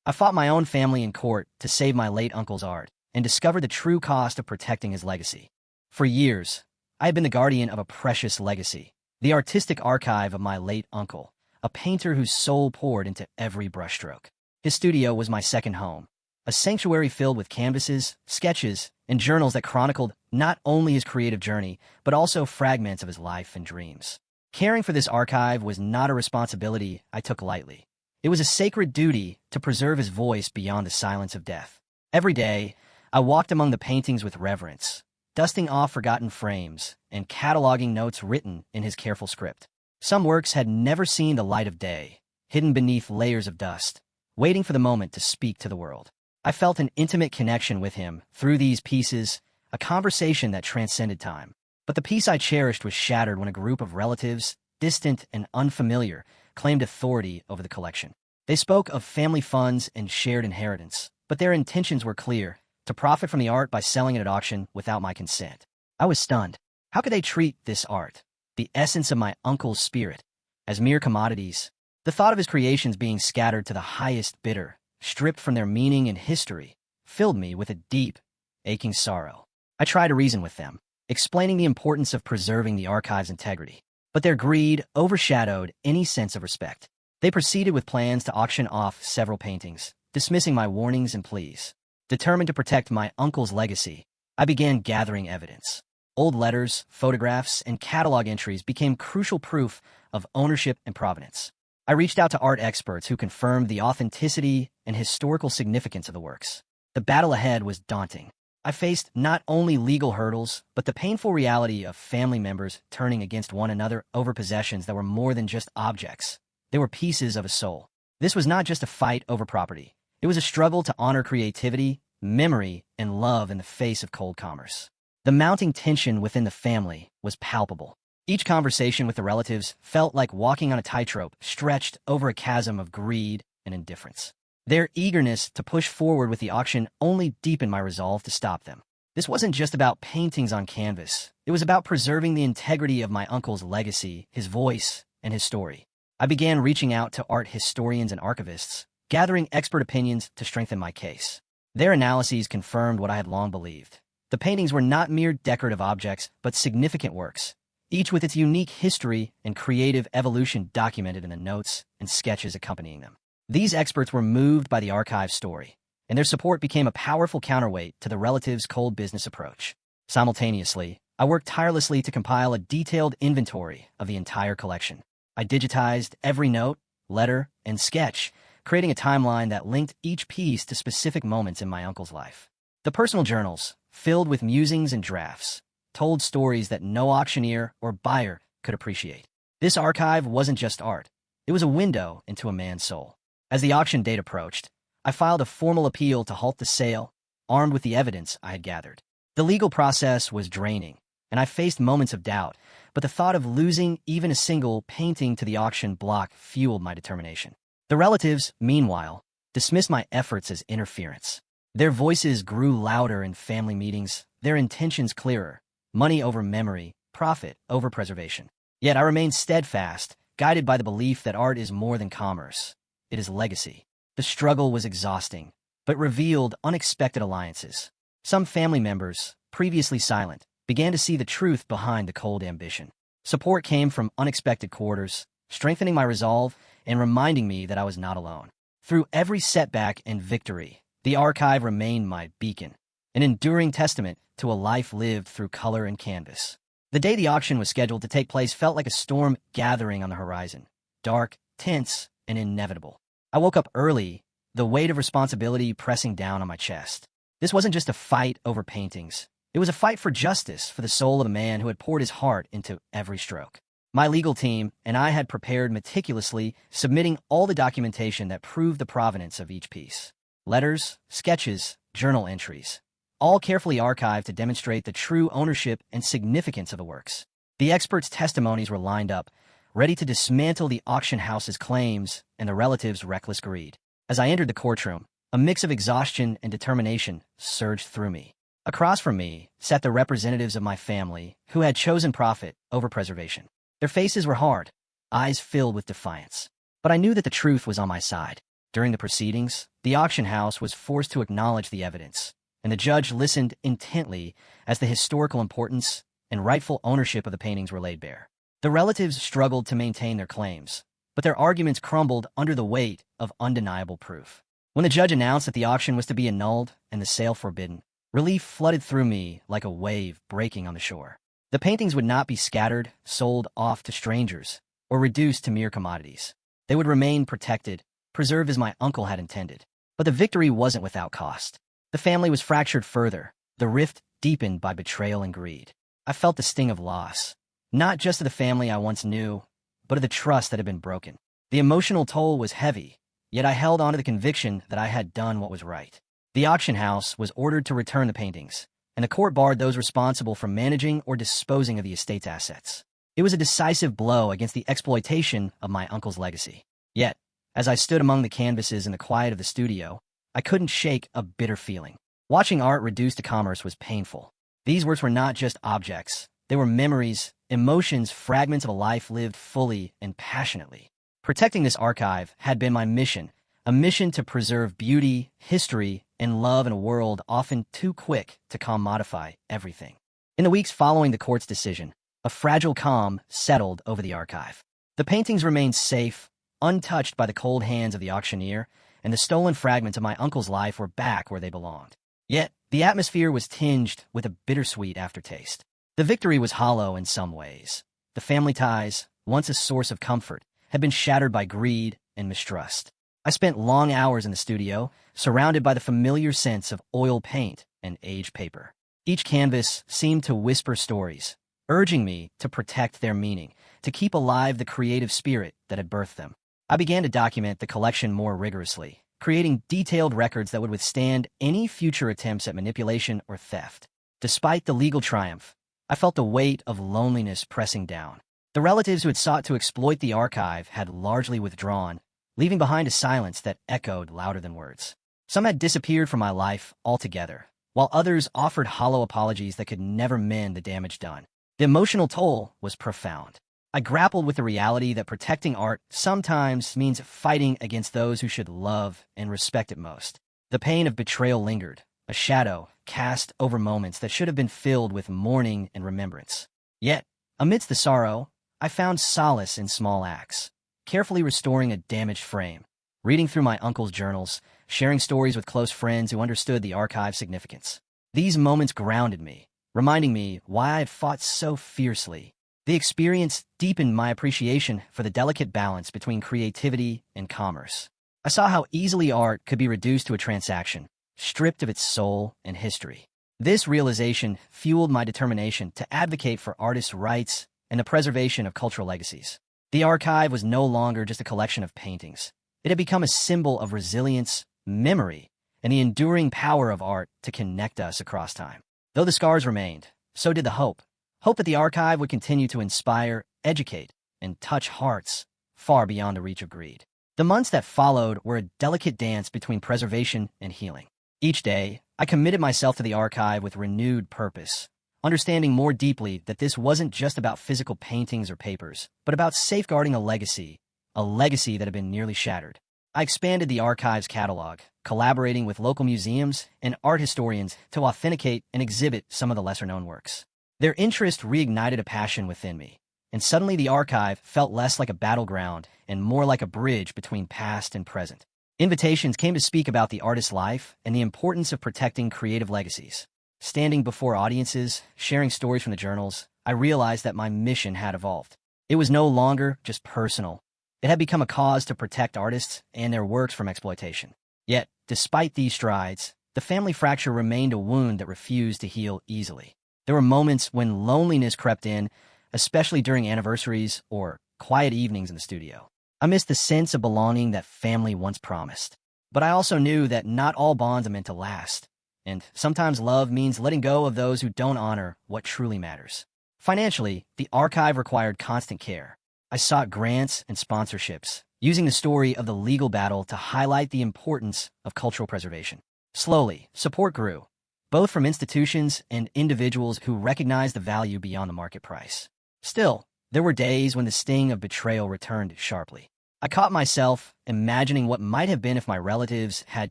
I fought my own family in court to save my late uncle's art and discovered the true cost of protecting his legacy. For years, I had been the guardian of a precious legacy, the artistic archive of my late uncle, a painter whose soul poured into every brushstroke. His studio was my second home, a sanctuary filled with canvases, sketches, and journals that chronicled not only his creative journey, but also fragments of his life and dreams. Caring for this archive was not a responsibility I took lightly. It was a sacred duty to preserve his voice beyond the silence of death. Every day, I walked among the paintings with reverence, dusting off forgotten frames and cataloging notes written in his careful script. Some works had never seen the light of day, hidden beneath layers of dust, waiting for the moment to speak to the world. I felt an intimate connection with him through these pieces, a conversation that transcended time. But the peace I cherished was shattered when a group of relatives, distant and unfamiliar, claimed authority over the collection. They spoke of family funds and shared inheritance, but their intentions were clear: to profit from the art by selling it at auction without my consent. I was stunned. How could they treat this art, the essence of my uncle's spirit, as mere commodities? The thought of his creations being scattered to the highest bidder, stripped from their meaning and history, filled me with a deep, aching sorrow. I tried to reason with them, explaining the importance of preserving the archive's integrity. But their greed overshadowed any sense of respect. They proceeded with plans to auction off several paintings, dismissing my warnings and pleas. Determined to protect my uncle's legacy, I began gathering evidence. Old letters, photographs, and catalog entries became crucial proof of ownership and provenance. I reached out to art experts who confirmed the authenticity and historical significance of the works. The battle ahead was daunting. I faced not only legal hurdles, but the painful reality of family members turning against one another over possessions that were more than just objects. They were pieces of a soul. This was not just a fight over property. It was a struggle to honor creativity, memory, and love in the face of cold commerce. The mounting tension within the family was palpable. Each conversation with the relatives felt like walking on a tightrope stretched over a chasm of greed and indifference. Their eagerness to push forward with the auction only deepened my resolve to stop them. This wasn't just about paintings on canvas. It was about preserving the integrity of my uncle's legacy, his voice, and his story. I began reaching out to art historians and archivists, gathering expert opinions to strengthen my case. Their analyses confirmed what I had long believed. The paintings were not mere decorative objects, but significant works, each with its unique history and creative evolution documented in the notes and sketches accompanying them. These experts were moved by the archive's story, and their support became a powerful counterweight to the relatives' cold business approach. Simultaneously, I worked tirelessly to compile a detailed inventory of the entire collection. I digitized every note, letter, and sketch, creating a timeline that linked each piece to specific moments in my uncle's life. The personal journals, filled with musings and drafts, told stories that no auctioneer or buyer could appreciate. This archive wasn't just art. It was a window into a man's soul. As the auction date approached, I filed a formal appeal to halt the sale, armed with the evidence I had gathered. The legal process was draining, and I faced moments of doubt, but the thought of losing even a single painting to the auction block fueled my determination. The relatives, meanwhile, dismissed my efforts as interference. Their voices grew louder in family meetings, their intentions clearer: money over memory, profit over preservation. Yet I remained steadfast, guided by the belief that art is more than commerce. It is legacy. The struggle was exhausting, but revealed unexpected alliances. Some family members, previously silent, began to see the truth behind the cold ambition. Support came from unexpected quarters, strengthening my resolve and reminding me that I was not alone. Through every setback and victory, the archive remained my beacon, an enduring testament to a life lived through color and canvas. The day the auction was scheduled to take place felt like a storm gathering on the horizon, dark, tense, and inevitable. I woke up early, the weight of responsibility pressing down on my chest. This wasn't just a fight over paintings. It was a fight for justice for the soul of a man who had poured his heart into every stroke. My legal team and I had prepared meticulously, submitting all the documentation that proved the provenance of each piece. Letters, sketches, journal entries, all carefully archived to demonstrate the true ownership and significance of the works. The experts' testimonies were lined up, ready to dismantle the auction house's claims and the relatives' reckless greed. As I entered the courtroom, a mix of exhaustion and determination surged through me. Across from me sat the representatives of my family who had chosen profit over preservation. Their faces were hard, eyes filled with defiance. But I knew that the truth was on my side. During the proceedings, the auction house was forced to acknowledge the evidence, and the judge listened intently as the historical importance and rightful ownership of the paintings were laid bare. The relatives struggled to maintain their claims, but their arguments crumbled under the weight of undeniable proof. When the judge announced that the auction was to be annulled and the sale forbidden, relief flooded through me like a wave breaking on the shore. The paintings would not be scattered, sold off to strangers, or reduced to mere commodities. They would remain protected, preserved as my uncle had intended. But the victory wasn't without cost. The family was fractured further, the rift deepened by betrayal and greed. I felt the sting of loss, not just of the family I once knew, but of the trust that had been broken. The emotional toll was heavy, yet I held on to the conviction that I had done what was right. The auction house was ordered to return the paintings, and the court barred those responsible for managing or disposing of the estate's assets. It was a decisive blow against the exploitation of my uncle's legacy. Yet, as I stood among the canvases in the quiet of the studio, I couldn't shake a bitter feeling. Watching art reduced to commerce was painful. These works were not just objects. They were memories, emotions, fragments of a life lived fully and passionately. Protecting this archive had been my mission, a mission to preserve beauty, history, and love in a world often too quick to commodify everything. In the weeks following the court's decision, a fragile calm settled over the archive. The paintings remained safe, untouched by the cold hands of the auctioneer, and the stolen fragments of my uncle's life were back where they belonged. Yet, the atmosphere was tinged with a bittersweet aftertaste. The victory was hollow in some ways. The family ties, once a source of comfort, had been shattered by greed and mistrust. I spent long hours in the studio, surrounded by the familiar scents of oil paint and aged paper. Each canvas seemed to whisper stories, urging me to protect their meaning, to keep alive the creative spirit that had birthed them. I began to document the collection more rigorously, creating detailed records that would withstand any future attempts at manipulation or theft. Despite the legal triumph, I felt the weight of loneliness pressing down. The relatives who had sought to exploit the archive had largely withdrawn, leaving behind a silence that echoed louder than words. Some had disappeared from my life altogether, while others offered hollow apologies that could never mend the damage done. The emotional toll was profound. I grappled with the reality that protecting art sometimes means fighting against those who should love and respect it most. The pain of betrayal lingered, a shadow cast over moments that should have been filled with mourning and remembrance. Yet, amidst the sorrow, I found solace in small acts, carefully restoring a damaged frame, reading through my uncle's journals, sharing stories with close friends who understood the archive's significance. These moments grounded me, reminding me why I had fought so fiercely. The experience deepened my appreciation for the delicate balance between creativity and commerce. I saw how easily art could be reduced to a transaction, stripped of its soul and history. This realization fueled my determination to advocate for artists' rights and the preservation of cultural legacies. The archive was no longer just a collection of paintings. It had become a symbol of resilience, memory, and the enduring power of art to connect us across time. Though the scars remained, so did the hope that the archive would continue to inspire, educate, and touch hearts far beyond the reach of greed. The months that followed were a delicate dance between preservation and healing. Each day, I committed myself to the archive with renewed purpose, understanding more deeply that this wasn't just about physical paintings or papers, but about safeguarding a legacy that had been nearly shattered. I expanded the archive's catalog, collaborating with local museums and art historians to authenticate and exhibit some of the lesser-known works. Their interest reignited a passion within me, and suddenly the archive felt less like a battleground and more like a bridge between past and present. Invitations came to speak about the artist's life and the importance of protecting creative legacies. Standing before audiences, sharing stories from the journals, I realized that my mission had evolved. It was no longer just personal. It had become a cause to protect artists and their works from exploitation. Yet, despite these strides, the family fracture remained a wound that refused to heal easily. There were moments when loneliness crept in, especially during anniversaries or quiet evenings in the studio. I missed the sense of belonging that family once promised. But I also knew that not all bonds are meant to last, and sometimes love means letting go of those who don't honor what truly matters. Financially, the archive required constant care. I sought grants and sponsorships, using the story of the legal battle to highlight the importance of cultural preservation. Slowly, support grew, both from institutions and individuals who recognized the value beyond the market price. Still, there were days when the sting of betrayal returned sharply. I caught myself imagining what might have been if my relatives had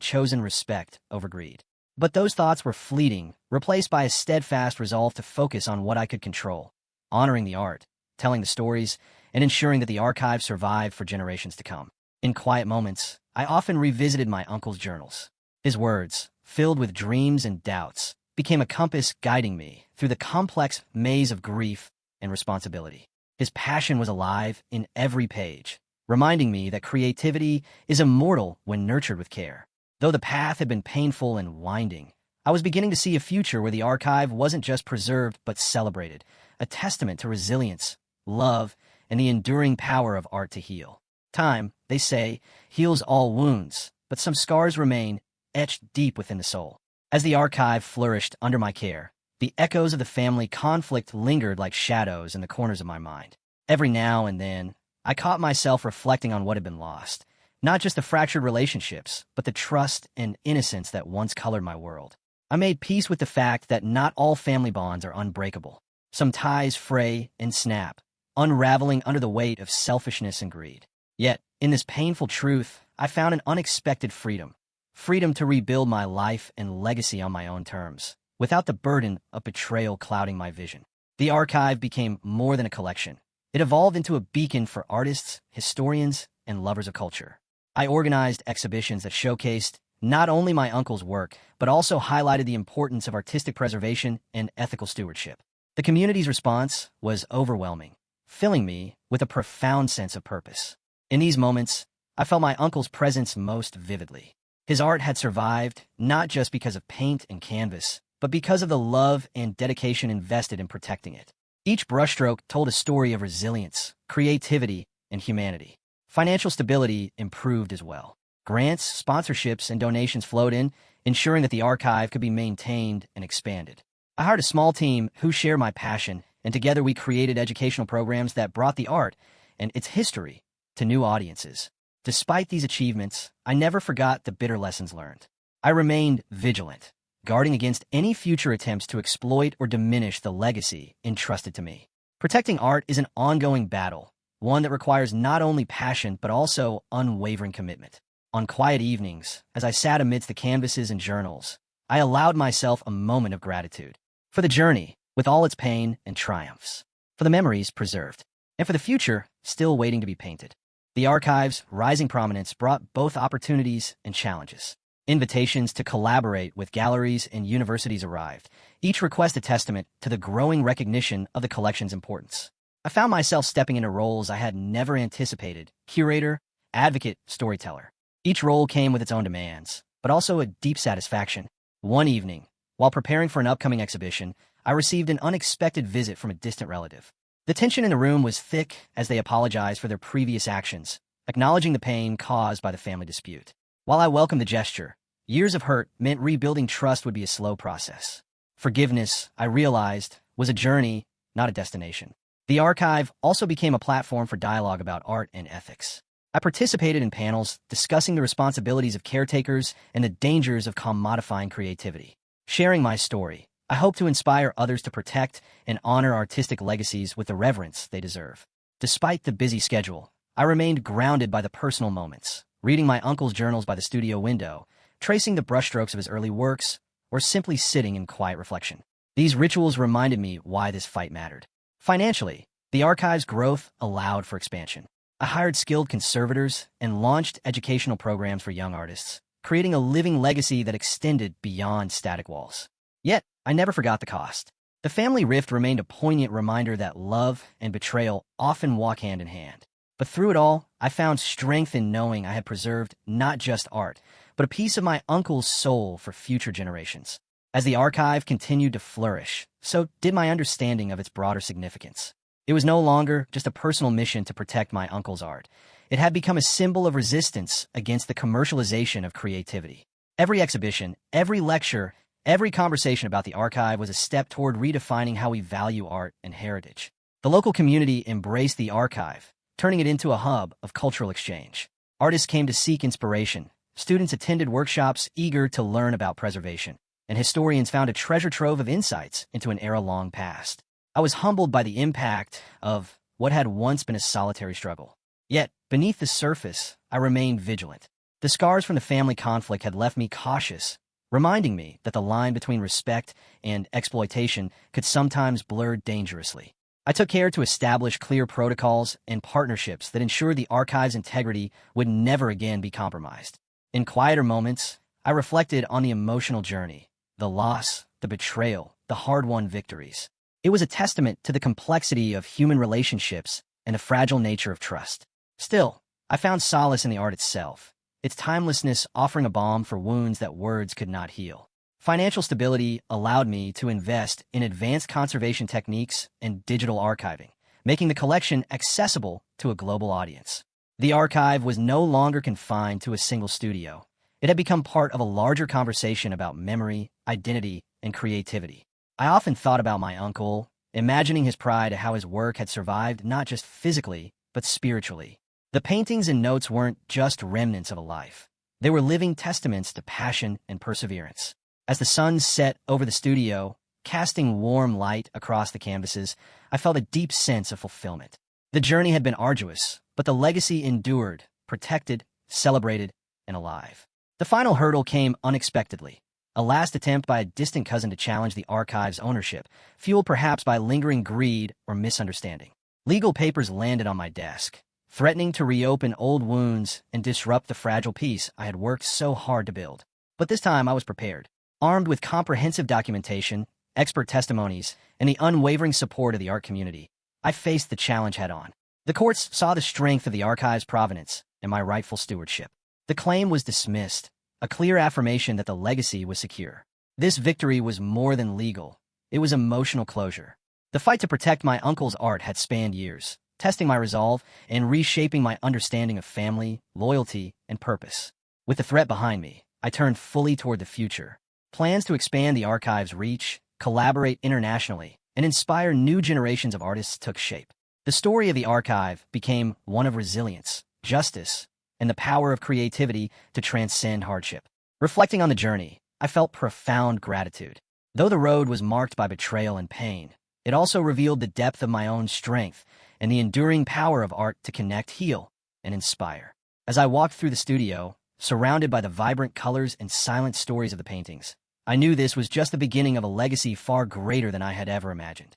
chosen respect over greed. But those thoughts were fleeting, replaced by a steadfast resolve to focus on what I could control, honoring the art, telling the stories, and ensuring that the archive survived for generations to come. In quiet moments, I often revisited my uncle's journals. His words, filled with dreams and doubts, became a compass guiding me through the complex maze of grief and responsibility. His passion was alive in every page, reminding me that creativity is immortal when nurtured with care. Though the path had been painful and winding, I was beginning to see a future where the archive wasn't just preserved but celebrated, a testament to resilience, love, and the enduring power of art to heal. Time, they say, heals all wounds, but some scars remain, etched deep within the soul. As the archive flourished under my care, the echoes of the family conflict lingered like shadows in the corners of my mind. Every now and then, I caught myself reflecting on what had been lost, not just the fractured relationships, but the trust and innocence that once colored my world. I made peace with the fact that not all family bonds are unbreakable. Some ties fray and snap, unraveling under the weight of selfishness and greed. Yet, in this painful truth, I found an unexpected freedom. Freedom to rebuild my life and legacy on my own terms, without the burden of betrayal clouding my vision. The archive became more than a collection. It evolved into a beacon for artists, historians, and lovers of culture. I organized exhibitions that showcased not only my uncle's work, but also highlighted the importance of artistic preservation and ethical stewardship. The community's response was overwhelming, filling me with a profound sense of purpose. In these moments, I felt my uncle's presence most vividly. His art had survived not just because of paint and canvas, but because of the love and dedication invested in protecting it. Each brushstroke told a story of resilience, creativity, and humanity. Financial stability improved as well. Grants, sponsorships, and donations flowed in, ensuring that the archive could be maintained and expanded. I hired a small team who shared my passion, and together we created educational programs that brought the art and its history to new audiences. Despite these achievements, I never forgot the bitter lessons learned. I remained vigilant, guarding against any future attempts to exploit or diminish the legacy entrusted to me. Protecting art is an ongoing battle, one that requires not only passion but also unwavering commitment. On quiet evenings, as I sat amidst the canvases and journals, I allowed myself a moment of gratitude for the journey, with all its pain and triumphs, for the memories preserved, and for the future still waiting to be painted. The archive's rising prominence brought both opportunities and challenges. Invitations to collaborate with galleries and universities arrived, each request a testament to the growing recognition of the collection's importance. I found myself stepping into roles I had never anticipated: curator, advocate, storyteller. Each role came with its own demands, but also a deep satisfaction. One evening, while preparing for an upcoming exhibition, I received an unexpected visit from a distant relative. The tension in the room was thick as they apologized for their previous actions, acknowledging the pain caused by the family dispute. While I welcomed the gesture, years of hurt meant rebuilding trust would be a slow process. Forgiveness, I realized, was a journey, not a destination. The archive also became a platform for dialogue about art and ethics. I participated in panels discussing the responsibilities of caretakers and the dangers of commodifying creativity. Sharing my story, I hope to inspire others to protect and honor artistic legacies with the reverence they deserve. Despite the busy schedule, I remained grounded by the personal moments, reading my uncle's journals by the studio window, tracing the brushstrokes of his early works, or simply sitting in quiet reflection. These rituals reminded me why this fight mattered. Financially, the archive's growth allowed for expansion. I hired skilled conservators and launched educational programs for young artists, creating a living legacy that extended beyond static walls. Yet, I never forgot the cost. The family rift remained a poignant reminder that love and betrayal often walk hand in hand. But through it all, I found strength in knowing I had preserved not just art, but a piece of my uncle's soul for future generations. As the archive continued to flourish, so did my understanding of its broader significance. It was no longer just a personal mission to protect my uncle's art. It had become a symbol of resistance against the commercialization of creativity. Every exhibition, every lecture, every conversation about the archive was a step toward redefining how we value art and heritage. The local community embraced the archive, turning it into a hub of cultural exchange. Artists came to seek inspiration, students attended workshops eager to learn about preservation, and historians found a treasure trove of insights into an era long past. I was humbled by the impact of what had once been a solitary struggle. Yet, beneath the surface, I remained vigilant. The scars from the family conflict had left me cautious, reminding me that the line between respect and exploitation could sometimes blur dangerously. I took care to establish clear protocols and partnerships that ensured the archive's integrity would never again be compromised. In quieter moments, I reflected on the emotional journey, the loss, the betrayal, the hard-won victories. It was a testament to the complexity of human relationships and the fragile nature of trust. Still, I found solace in the art itself, its timelessness offering a balm for wounds that words could not heal. Financial stability allowed me to invest in advanced conservation techniques and digital archiving, making the collection accessible to a global audience. The archive was no longer confined to a single studio. It had become part of a larger conversation about memory, identity, and creativity. I often thought about my uncle, imagining his pride at how his work had survived not just physically, but spiritually. The paintings and notes weren't just remnants of a life. They were living testaments to passion and perseverance. As the sun set over the studio, casting warm light across the canvases, I felt a deep sense of fulfillment. The journey had been arduous, but the legacy endured, protected, celebrated, and alive. The final hurdle came unexpectedly. A last attempt by a distant cousin to challenge the archive's ownership, fueled perhaps by lingering greed or misunderstanding. Legal papers landed on my desk, threatening to reopen old wounds and disrupt the fragile peace I had worked so hard to build. But this time I was prepared. Armed with comprehensive documentation, expert testimonies, and the unwavering support of the art community, I faced the challenge head-on. The courts saw the strength of the archive's provenance and my rightful stewardship. The claim was dismissed, a clear affirmation that the legacy was secure. This victory was more than legal. It was emotional closure. The fight to protect my uncle's art had spanned years, testing my resolve and reshaping my understanding of family, loyalty, and purpose. With the threat behind me, I turned fully toward the future. Plans to expand the archive's reach, collaborate internationally, and inspire new generations of artists took shape. The story of the archive became one of resilience, justice, and the power of creativity to transcend hardship. Reflecting on the journey, I felt profound gratitude. Though the road was marked by betrayal and pain, it also revealed the depth of my own strength and the enduring power of art to connect, heal, and inspire. As I walked through the studio, surrounded by the vibrant colors and silent stories of the paintings, I knew this was just the beginning of a legacy far greater than I had ever imagined.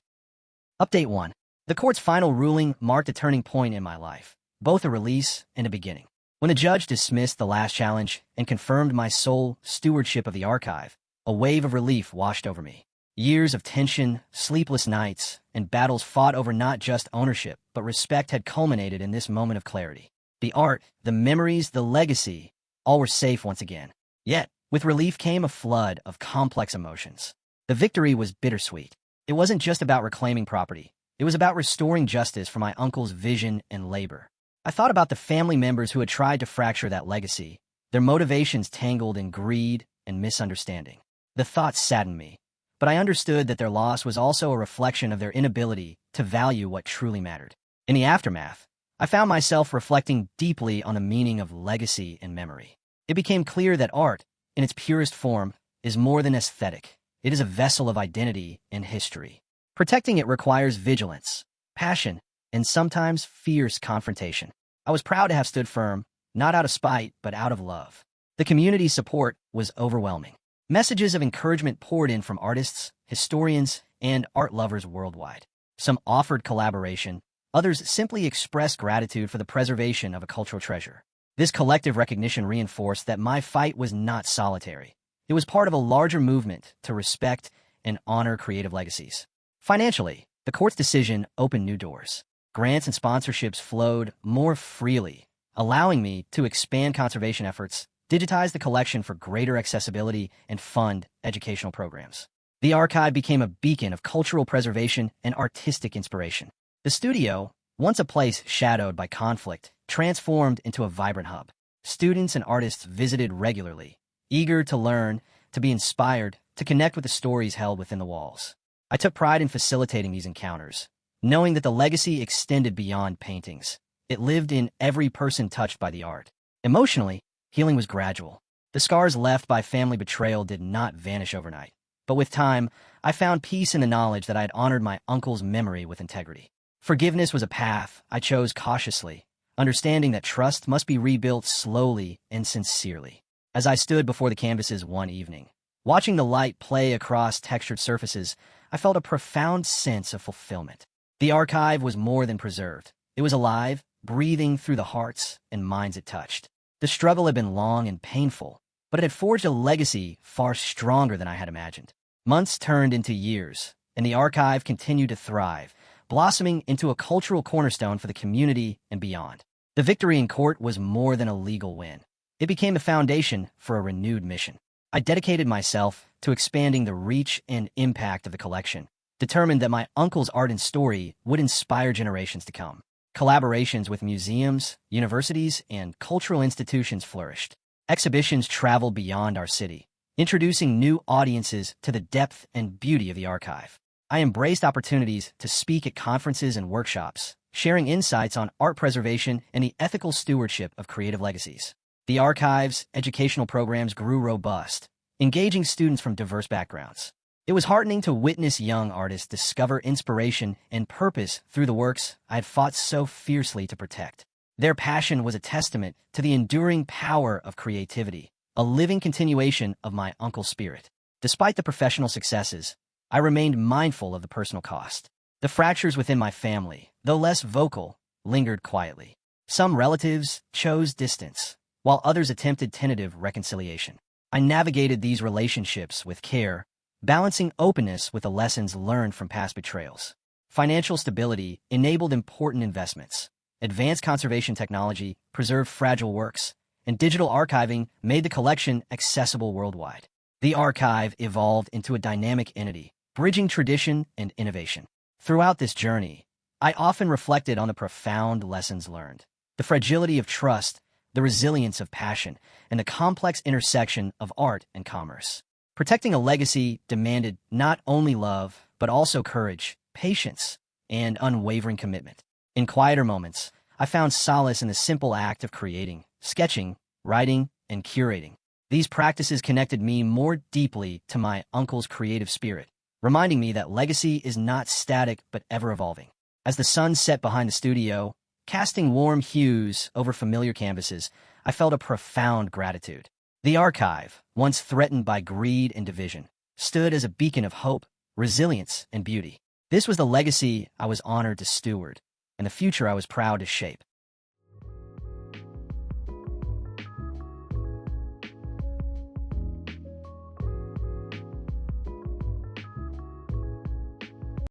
Update 1. The court's final ruling marked a turning point in my life, both a release and a beginning. When the judge dismissed the last challenge and confirmed my sole stewardship of the archive, a wave of relief washed over me. Years of tension, sleepless nights, and battles fought over not just ownership, but respect had culminated in this moment of clarity. The art, the memories, the legacy, all were safe once again. Yet, with relief came a flood of complex emotions. The victory was bittersweet. It wasn't just about reclaiming property. It was about restoring justice for my uncle's vision and labor. I thought about the family members who had tried to fracture that legacy, their motivations tangled in greed and misunderstanding. The thought saddened me, but I understood that their loss was also a reflection of their inability to value what truly mattered. In the aftermath, I found myself reflecting deeply on the meaning of legacy and memory. It became clear that art, in its purest form, is more than aesthetic. It is a vessel of identity and history. Protecting it requires vigilance, passion, and sometimes fierce confrontation. I was proud to have stood firm, not out of spite, but out of love. The community's support was overwhelming. Messages of encouragement poured in from artists, historians, and art lovers worldwide. Some offered collaboration, others simply expressed gratitude for the preservation of a cultural treasure. This collective recognition reinforced that my fight was not solitary. It was part of a larger movement to respect and honor creative legacies. Financially, the court's decision opened new doors. Grants and sponsorships flowed more freely, allowing me to expand conservation efforts, digitize the collection for greater accessibility, and fund educational programs. The archive became a beacon of cultural preservation and artistic inspiration. The studio, once a place shadowed by conflict, transformed into a vibrant hub. Students and artists visited regularly, eager to learn, to be inspired, to connect with the stories held within the walls. I took pride in facilitating these encounters, knowing that the legacy extended beyond paintings. It lived in every person touched by the art. Emotionally, healing was gradual. The scars left by family betrayal did not vanish overnight. But with time, I found peace in the knowledge that I had honored my uncle's memory with integrity. Forgiveness was a path I chose cautiously, understanding that trust must be rebuilt slowly and sincerely. As I stood before the canvases one evening, watching the light play across textured surfaces, I felt a profound sense of fulfillment. The archive was more than preserved. It was alive, breathing through the hearts and minds it touched. The struggle had been long and painful, but it had forged a legacy far stronger than I had imagined. Months turned into years, and the archive continued to thrive, blossoming into a cultural cornerstone for the community and beyond. The victory in court was more than a legal win. It became the foundation for a renewed mission. I dedicated myself to expanding the reach and impact of the collection, determined that my uncle's art and story would inspire generations to come. Collaborations with museums, universities, and cultural institutions flourished. Exhibitions traveled beyond our city, introducing new audiences to the depth and beauty of the archive. I embraced opportunities to speak at conferences and workshops, sharing insights on art preservation and the ethical stewardship of creative legacies. The archive's educational programs grew robust, engaging students from diverse backgrounds. It was heartening to witness young artists discover inspiration and purpose through the works I had fought so fiercely to protect. Their passion was a testament to the enduring power of creativity, a living continuation of my uncle's spirit. Despite the professional successes, I remained mindful of the personal cost. The fractures within my family, though less vocal, lingered quietly. Some relatives chose distance, while others attempted tentative reconciliation. I navigated these relationships with care, balancing openness with the lessons learned from past betrayals. Financial stability enabled important investments. Advanced conservation technology preserved fragile works, and digital archiving made the collection accessible worldwide. The archive evolved into a dynamic entity, bridging tradition and innovation. Throughout this journey, I often reflected on the profound lessons learned. The fragility of trust, the resilience of passion, and the complex intersection of art and commerce. Protecting a legacy demanded not only love, but also courage, patience, and unwavering commitment. In quieter moments, I found solace in the simple act of creating, sketching, writing, and curating. These practices connected me more deeply to my uncle's creative spirit, reminding me that legacy is not static but ever-evolving. As the sun set behind the studio, casting warm hues over familiar canvases, I felt a profound gratitude. The archive, once threatened by greed and division, stood as a beacon of hope, resilience, and beauty. This was the legacy I was honored to steward, and the future I was proud to shape.